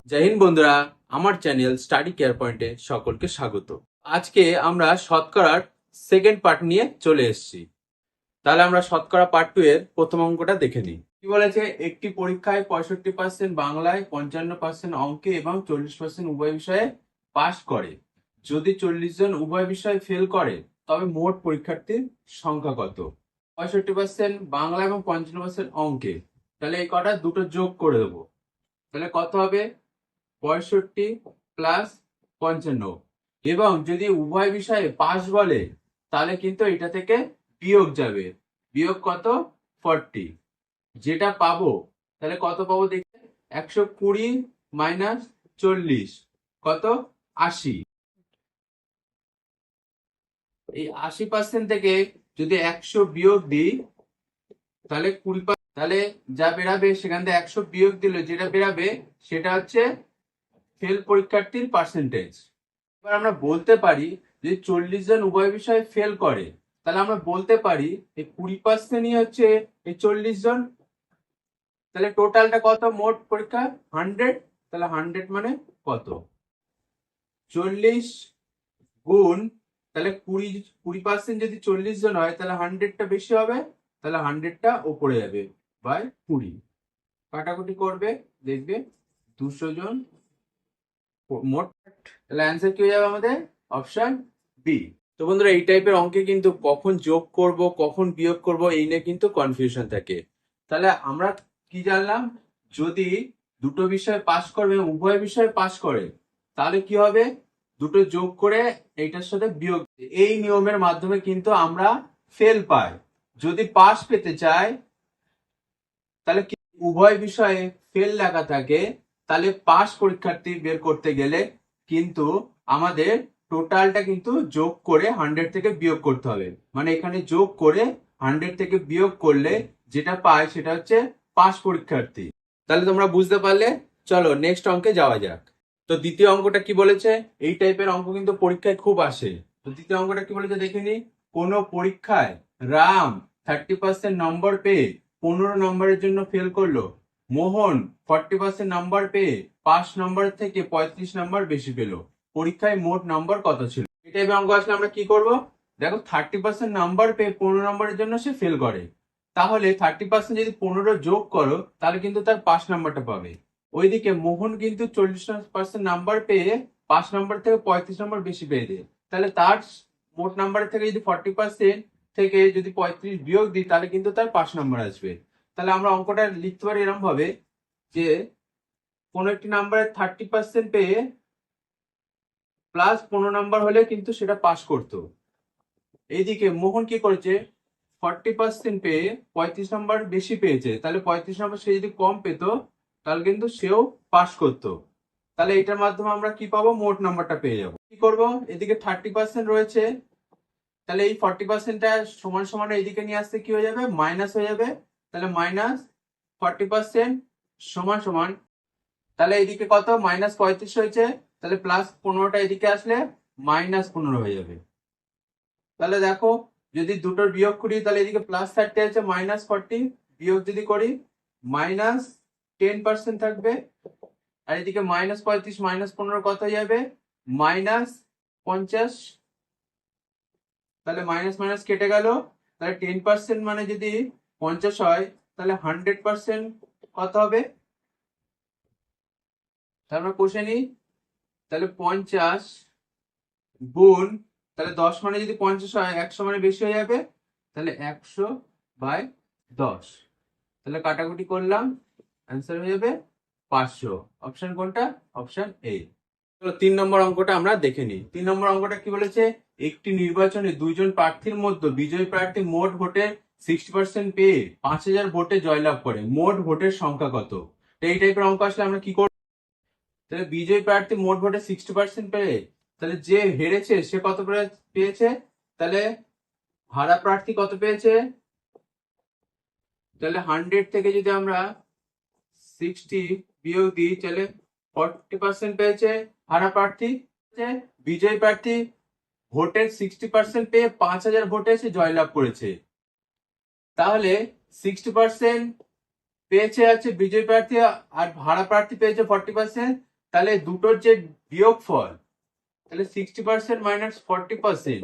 জয় হিন্দ বন্ধুরা, আমার channel study care পয়েন্টে সকলকে স্বাগত। আজকে আমরা শতকরার সেকেন্ড পার্ট নিয়ে চলে এসেছি। তাহলে আমরা শতকরা পার্ট 2 এর প্রথম অঙ্কটা দেখে নিই। কি বলেছে? একটি পরীক্ষায় 65% বাংলায়, 55% অঙ্কে এবং 40% উভয় বিষয়ে পাস করে। যদি 40 জন উভয় বিষয়ে ফেল করে তবে মোট পরীক্ষার্থীর সংখ্যা কত? 65% বাংলা এবং 55% অঙ্কে, তাহলে এই কটা দুটো যোগ করে দেবো। তাহলে কত হবে? 65 প্লাস 55। এবং যদি উভয় বিষয়ে পাস বলে তাহলে কিন্তু এটা থেকে বিয়োগ যাবে। বিয়োগ কত? 40। যেটা পাবো, তাহলে কত পাবো দেখে? 120 মাইনাস 40 কত? 80। এই 80% থেকে যদি 100 বিয়োগ দিই তাহলে 20, তাহলে যা বেরাবে সেখান থেকে 100 বিয়োগ দিলে যেটা বেরাবে সেটা হচ্ছে ফেল পরীক্ষার্থীর পার্সেন্টেজ। এবার আমরা বলতে পারি যে 40 জন উভয় বিষয়ে ফেল করে, তাহলে আমরা বলতে পারি এই 20%ই হচ্ছে এই 40 জন। তাহলে টোটালটা কত? মোট পরীক্ষা 100। তাহলে 100 মানে কত? 40 গুণ, তাহলে 20% যদি 40 জন হয় তাহলে 100টা বেশি হবে, তাহলে 100টা ওপরে যাবে বাই 20। কাটাকুটি করবে, দেখবে 200 জন মোট। তাহলে অ্যান্সার কি হয়ে যাবে আমাদের? Option B. তো বন্ধুরা, এই টাইপের অঙ্কে কিন্তু কখন যোগ করব কখন বিয়োগ করব এই নিয়ে কিন্তু কনফিউশন থাকে। তাহলে আমরা কি জানলাম? যদি দুটো বিষয় পাস করবে, উভয় বিষয় পাস করে, তাহলে কি হবে? দুটো যোগ করে এইটার সাথে বিয়োগ, এই নিয়মের মাধ্যমে কিন্তু আমরা ফেল পাই। যদি পাস পেতে চাই তাহলে কি উভয় বিষয়ে ফেল লেখা থাকে, তাহলে পাস পরীক্ষার্থী বের করতে গেলে কিন্তু আমাদের টোটালটা কিন্তু যোগ করে 100 থেকে বিয়োগ করতে হবে। মানে এখানে যোগ করে 100 থেকে বিয়োগ করলে যেটা পাই সেটা হচ্ছে পাস পরীক্ষার্থী। তাহলে তোমরা বুঝতে পারলে। চলো নেক্সট অঙ্কে যাওয়া যাক। তো দ্বিতীয় অঙ্কটা কি বলেছে? এই টাইপের অঙ্ক কিন্তু পরীক্ষায় খুব আসে। তো দ্বিতীয় অঙ্কটা কি বলেছে দেখে নি। কোনো পরীক্ষায় রাম 30% নম্বর পেয়ে 15 নম্বরের জন্য ফেল করলো। মোহন 40% নাম্বার পেয়ে 5 নম্বর থেকে 35 নম্বর বেশি পেল। পরীক্ষায় মোট নাম্বার কত ছিল? এই টাইপের অঙ্ক আসলে আমরা কি করব? দেখো 30% নাম্বার পেয়ে 15 নম্বরের জন্য সে ফেল করে, তাহলে 30% যদি 15 যোগ করো তাহলে কিন্তু তার 5 নাম্বারটা পাবে। ওইদিকে মোহন কিন্তু 40% নাম্বার পেয়ে 5 নম্বর থেকে 35 নম্বর বেশি পেয়ে দেয়, তাহলে তার মোট নাম্বার থেকে যদি 40% থেকে যদি 35 বিয়োগ দিই তাহলে কিন্তু তার 5 নম্বর আসবে। তাহলে আমরা অঙ্কটা লিখতে পারি এরকম ভাবে যে কোন একটি নাম্বারে 30% পেয়ে প্লাস 15 নাম্বার হলে কিন্তু সেটা পাস করতো। এইদিকে মোহন কি করেছে? 40% পেয়ে 35 নাম্বার বেশি পেয়েছে, তাহলে 35 নাম্বার সে যদি কম পেত তাহলে কিন্তু সেও পাস করতো। তাহলে এটার মাধ্যমে আমরা কি পাবো? মোট নাম্বারটা পেয়ে যাবো। কি করব? এদিকে 30% রয়েছে, তাহলে এই 40%টা সমান সমান এইদিকে নিয়ে আসতে কি হয়ে যাবে? মাইনাস হয়ে যাবে। তাহলে মাইনাস 40% সমান সমান, তাহলে এদিকে কত? -35 হয়েছে, তাহলে প্লাস 15টা এদিকে আসলে -15 হয়ে যাবে। তাহলে দেখো যদি দুটোর বিয়োগ করি তাহলে এদিকে +30 আছে, -40 বিয়োগ যদি করি -10% থাকবে। আর এদিকে -35 -15 কত হয়ে যাবে? -50। তাহলে মাইনাস মাইনাস কেটে গেল। তাহলে 10% মানে যদি 50 হয় তাহলে 100% কত হবে? তাহলে আমরা কষে নিই। তাহলে 50 গুণ, তাহলে 10 মানে যদি 50 হয় 100 মানে বেশি হয়ে যাবে, তাহলে 100/10। তাহলে কাটাকুটি করলাম, অ্যান্সার হয়ে যাবে 500। অপশন কোনটা? Option A. চলো 3 নম্বর অঙ্কটা আমরা দেখে নিই। 3 নম্বর অঙ্কটা কি বলেছে? একটি নির্বাচনে দুইজন প্রার্থীর মধ্যে বিজয়ী প্রার্থী মোট ভোটের 60% পেয়ে 5000 ভোটে জয়লাভ করে। মোট ভোটের সংখ্যা কত? তো এই টাইপের অঙ্ক আসলে আমরা কি করব? তাহলে বিজয়ী প্রার্থী মোট ভোটে 60% পেয়ে, তাহলে যে হেরেছে সে কত পেয়েছে? তাহলে হারা প্রার্থী কত পেয়েছে? তাহলে 100 থেকে যদি আমরা 60 বিয়োগ দিই তাহলে 40% পেয়েছে হারা প্রার্থী। বিজয়ী প্রার্থী ভোটের 60% পেয়ে 5000 ভোটে সে জয়লাভ করেছে। তাহলে 60% পেয়েছে আছে বিজয়ী প্রার্থী আর হারা প্রার্থী পেয়েছে 40%, তাহলে দুটোর যে বিয়োগফল, তাহলে 60% মাইনাস 40%,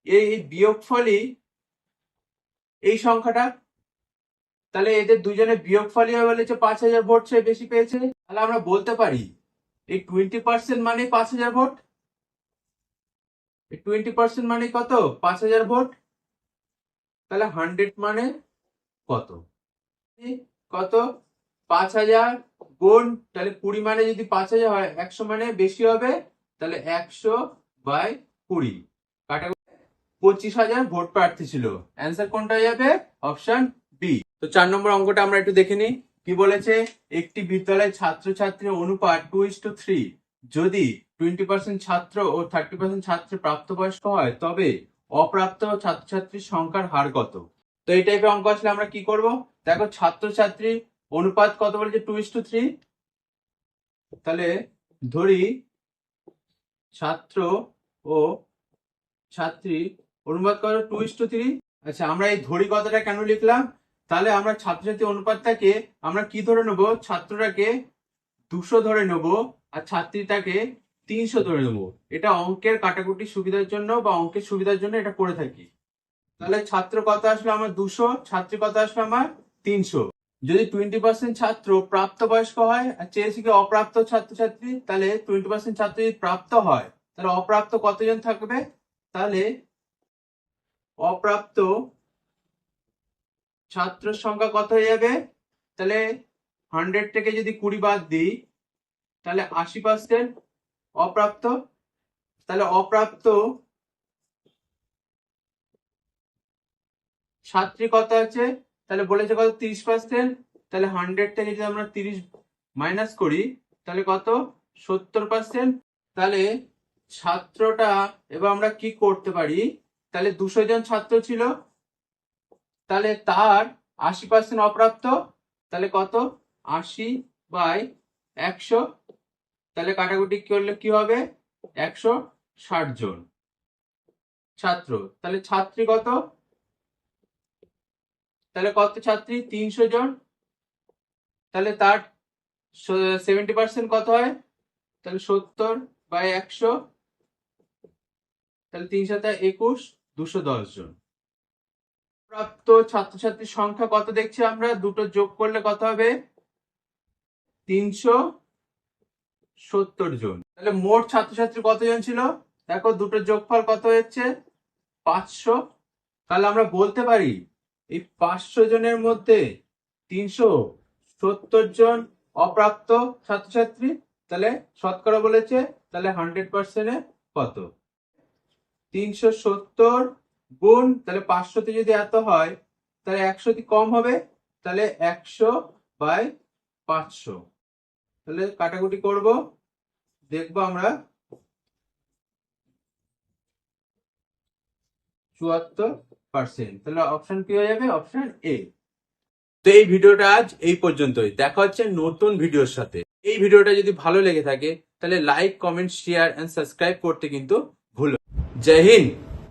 এই বিয়োগফলই এই সংখ্যাটা। তাহলে এদের দুজনের বিয়োগফলই বলেছে 5000 ভোট সে বেশি পেয়েছে। তাহলে আমরা বলতে পারি এই 20% মানে 5000 ভোট, এই 20% মানে কত? 5000 ভোট। তাহলে 100 মানে কত? কত? 5000 গুণ, তাহলে 20 মানে যদি 5000 হয়, 100 মানে বেশি হবে, তাহলে 100/20 কাটা 25,000 ভোট প্রার্থী ছিল। অ্যান্সার কোনটা হয়ে যাবে? Option B. তো 4 নম্বর অঙ্কটা আমরা একটু দেখে নিই। কি বলেছে? একটি বিদ্যালয়ের ছাত্রছাত্রীর অনুপাত 2:3 যদি 20% ছাত্র ও 30% ছাত্র প্রাপ্তবয়স্ক হয়, তবে অপ্রাপ্ত ছাত্রছাত্রীর সংখ্যার হার কত? তো এই টাইপের অঙ্ক আসলে আমরা কি করব? দেখো, ছাত্রছাত্রী অনুপাত কত বলেছে? 2:3। তাহলে ধরি ছাত্র ও ছাত্রী অনুপাত কত? 2:3। আচ্ছা, আমরা এই ধরি কথাটা কেন লিখলাম? তাহলে আমরা ছাত্রছাত্রী অনুপাতটাকে আমরা কি ধরে নেব? ছাত্রটাকে 200 ধরে নেব আর ছাত্রীটাকে 300 ধরে নেব। এটা অঙ্কের কাটাকুটির সুবিধার জন্য বা অঙ্কের সুবিধার জন্য এটা করে থাকি। তাহলে ছাত্র কত আসলো আমার? 200। ছাত্রী কত আসলো আমার? 300। যদি 20% ছাত্র প্রাপ্তবয়স্ক হয় আর চেয়েছি কি অপ্রাপ্ত ছাত্রছাত্রী, তাহলে 20% ছাত্র যদি প্রাপ্ত হয়, তাহলে অপ্রাপ্ত কতজন থাকবে? তাহলে অপ্রাপ্ত ছাত্রের সংখ্যা কত হয়ে যাবে? তাহলে 100 থেকে যদি 20 বাদ দিই, তাহলে 80% অপ্রাপ্ত। তাহলে অপ্রাপ্ত ছাত্রী কত আছে? তাহলে বলেছে কত? 30%। তাহলে 100 থেকে যদি আমরা 30 মাইনাস করি, তাহলে কত? 70%। তাহলে ছাত্রটা এবার আমরা কি করতে পারি? তাহলে 200 জন ছাত্র ছিল, তাহলে তার 80% অপ্রাপ্ত। তাহলে কত? 80/100। তাহলে কাটাকুটি করলে কি হবে? 160 জন ছাত্র। তাহলে ছাত্রী কত? তাহলে কত ছাত্রী? 300 জন। তাহলে তার 70% কত হয়? তাহলে 70/100। তাহলে 3 7 21, 210 জন। প্রাপ্ত ছাত্রছাত্রীর সংখ্যা কত দেখছি আমরা? দুটো যোগ করলে কত হবে? 370 জন। তাহলে মোট ছাত্রছাত্রী কতজন ছিল? দেখো, দুটো যোগফল কত হচ্ছে? 500। তাহলে আমরা বলতে পারি এই 500 জনের মধ্যে 370 জন অপ্রাপ্ত ছাত্রছাত্রী। তাহলে শতকরা বলেছে, তাহলে 100% কত? 370 গুণ, তাহলে 500তে যদি এত হয়, তাহলে 100 কি কম হবে? তাহলে 100/500। তাহলে কাটাকুটি করব, দেখবো আমরা 74%। তাহলে অপশন কি হয়ে যাবে? Option A. তো এই ভিডিওটা আজ এই পর্যন্তই। দেখা হচ্ছে নতুন ভিডিওর সাথে। এই ভিডিওটা যদি ভালো লেগে থাকে, তাহলে like, comment, share and subscribe করতে কিন্তু ভুলো না। জয় হিন্দ।